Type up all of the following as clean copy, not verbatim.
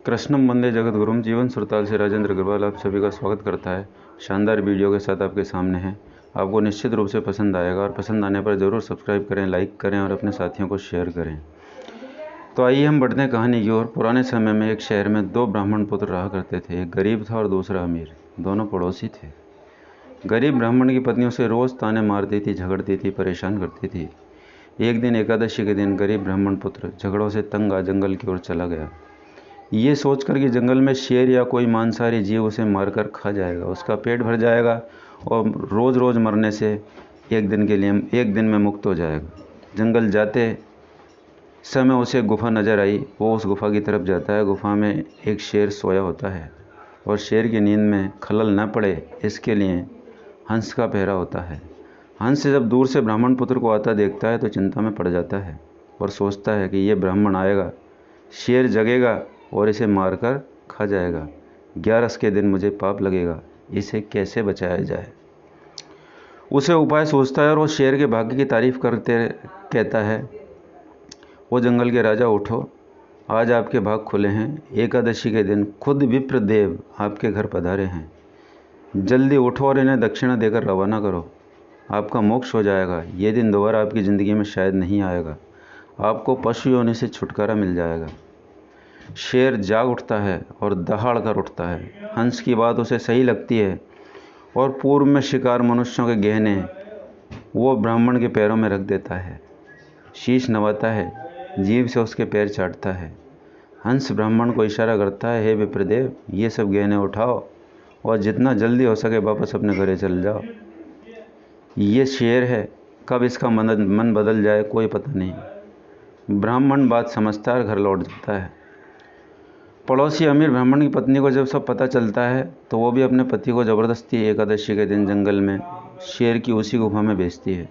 कृष्णम वंदे जगत गुरुम जीवन सुरताल से राजेंद्र अग्रवाल आप सभी का स्वागत करता है। शानदार वीडियो के साथ आपके सामने हैं। आपको निश्चित रूप से पसंद आएगा और पसंद आने पर ज़रूर सब्सक्राइब करें, लाइक करें और अपने साथियों को शेयर करें। तो आइए हम बढ़ते हैं कहानी की ओर। पुराने समय में एक शहर में दो ब्राह्मण पुत्र रहा करते थे। एक गरीब था और दूसरा अमीर। दोनों पड़ोसी थे। गरीब ब्राह्मण की पत्नी उसे रोज़ ताने मारती थी, झगड़ती थी, परेशान करती थी। एक दिन एकादशी के दिन गरीब ब्राह्मण पुत्र झगड़ों से तंग आ जंगल की ओर चला गया, ये सोचकर कि जंगल में शेर या कोई मांसाहारी जीव उसे मारकर खा जाएगा, उसका पेट भर जाएगा और रोज़ रोज़ मरने से एक दिन में मुक्त हो जाएगा। जंगल जाते समय उसे गुफा नज़र आई। वो उस गुफा की तरफ जाता है। गुफा में एक शेर सोया होता है और शेर की नींद में खलल न पड़े इसके लिए हंस का पहरा होता है। हंस जब दूर से ब्राह्मण पुत्र को आता देखता है तो चिंता में पड़ जाता है और सोचता है कि ये ब्राह्मण आएगा, शेर जगेगा और इसे मारकर खा जाएगा। 11 के दिन मुझे पाप लगेगा, इसे कैसे बचाया जाए। उसे उपाय सोचता है और वो शेर के भाग्य की तारीफ करते कहता है, वो जंगल के राजा उठो, आज आपके भाग खुले हैं। एकादशी के दिन खुद विप्रदेव आपके घर पधारे हैं। जल्दी उठो और इन्हें दक्षिणा देकर रवाना करो, आपका मोक्ष हो जाएगा। ये दिन दोबारा आपकी ज़िंदगी में शायद नहीं आएगा। आपको पशु योनि से छुटकारा मिल जाएगा। शेर जाग उठता है और दहाड़ कर उठता है। हंस की बात उसे सही लगती है और पूर्व में शिकार मनुष्यों के गहने वो ब्राह्मण के पैरों में रख देता है। शीश नवाता है, जीभ से उसके पैर चाटता है। हंस ब्राह्मण को इशारा करता है, हे विप्रदेव, ये सब गहने उठाओ और जितना जल्दी हो सके वापस अपने घरे चल जाओ। ये शेर है, कब इसका मन बदल जाए कोई पता नहीं। ब्राह्मण बात समझता है और घर लौट जाता है। पड़ोसी अमीर ब्राह्मण की पत्नी को जब सब पता चलता है तो वो भी अपने पति को ज़बरदस्ती एकादशी के दिन जंगल में शेर की उसी गुफा में भेजती है।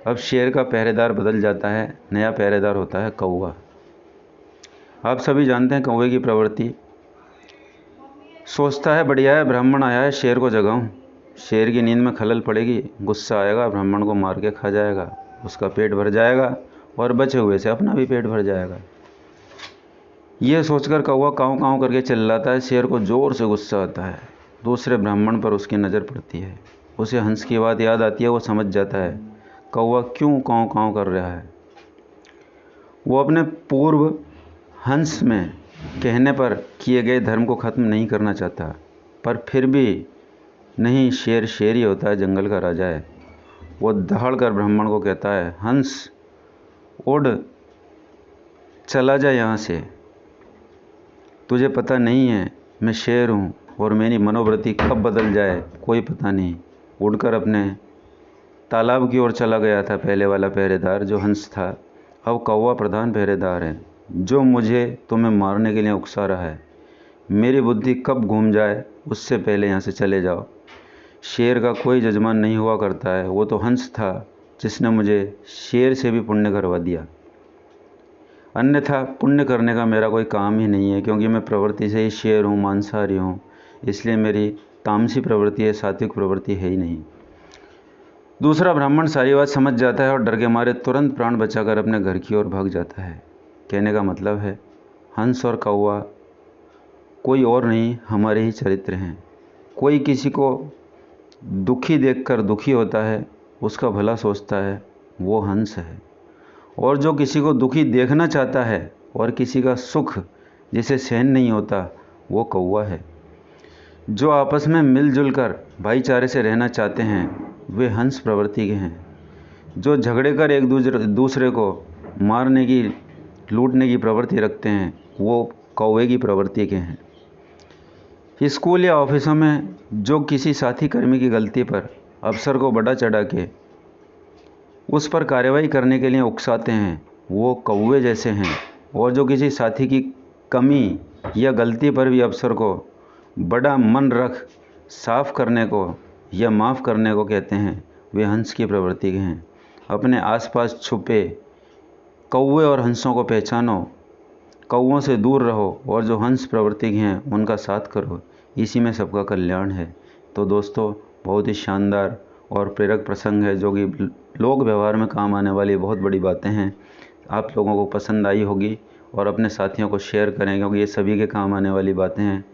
अब शेर का पहरेदार बदल जाता है। नया पहरेदार होता है कौवा। आप सभी जानते हैं कौवे की प्रवृत्ति। सोचता है बढ़िया है, ब्राह्मण आया है, शेर को जगाऊं। शेर की नींद में खलल पड़ेगी, गुस्सा आएगा, ब्राह्मण को मार के खा जाएगा, उसका पेट भर जाएगा और बचे हुए से अपना भी पेट भर जाएगा। यह सोचकर कौवा काँव काँव करके चिल्लाता है। शेर को ज़ोर से गुस्सा आता है। दूसरे ब्राह्मण पर उसकी नज़र पड़ती है। उसे हंस की बात याद आती है। वो समझ जाता है कौवा क्यों काँव काँव कर रहा है। वो अपने पूर्व हंस में कहने पर किए गए धर्म को ख़त्म नहीं करना चाहता, पर फिर भी नहीं, शेर शेर ही होता है, जंगल का राजा है। वो दहाड़ कर ब्राह्मण को कहता है, हंस उड़ चला जा यहाँ से, तुझे पता नहीं है मैं शेर हूँ और मेरी मनोवृत्ति कब बदल जाए कोई पता नहीं। उड़कर अपने तालाब की ओर चला गया था पहले वाला पहरेदार जो हंस था। अब कौवा प्रधान पहरेदार है जो मुझे तुम्हें मारने के लिए उकसा रहा है। मेरी बुद्धि कब घूम जाए उससे पहले यहाँ से चले जाओ। शेर का कोई जजमान नहीं हुआ करता है, वो तो हंस था जिसने मुझे शेर से भी पुण्य करवा दिया। अन्यथा पुण्य करने का मेरा कोई काम ही नहीं है, क्योंकि मैं प्रवृत्ति से ही शेर हूँ, मांसाहारी हूँ। इसलिए मेरी तामसी प्रवृत्ति है, सात्विक प्रवृत्ति है ही नहीं। दूसरा ब्राह्मण सारी बात समझ जाता है और डर के मारे तुरंत प्राण बचाकर अपने घर की ओर भाग जाता है। कहने का मतलब है, हंस और कौवा कोई और नहीं, हमारे ही चरित्र हैं। कोई किसी को दुखी देखकर दुखी होता है, उसका भला सोचता है, वो हंस है। और जो किसी को दुखी देखना चाहता है और किसी का सुख जिसे सहन नहीं होता, वो कौवा है। जो आपस में मिलजुल कर भाईचारे से रहना चाहते हैं, वे हंस प्रवृत्ति के हैं। जो झगड़े कर एक दूसरे को मारने की, लूटने की प्रवृत्ति रखते हैं, वो कौवे की प्रवृत्ति के हैं। स्कूल या ऑफिसों में जो किसी साथी कर्मी की गलती पर अफसर को बढ़ा चढ़ा के उस पर कार्रवाई करने के लिए उकसाते हैं, वो कौवे जैसे हैं। और जो किसी साथी की कमी या गलती पर भी अफसर को बड़ा मन रख साफ करने को या माफ़ करने को कहते हैं, वे हंस की प्रवृत्ति के हैं। अपने आसपास छुपे कौवे और हंसों को पहचानो, कौवों से दूर रहो और जो हंस प्रवृत्ति के हैं उनका साथ करो। इसी में सबका कल्याण है। तो दोस्तों, बहुत ही शानदार और प्रेरक प्रसंग है, जो कि लोक व्यवहार में काम आने वाली बहुत बड़ी बातें हैं। आप लोगों को पसंद आई होगी और अपने साथियों को शेयर करें, क्योंकि ये सभी के काम आने वाली बातें हैं।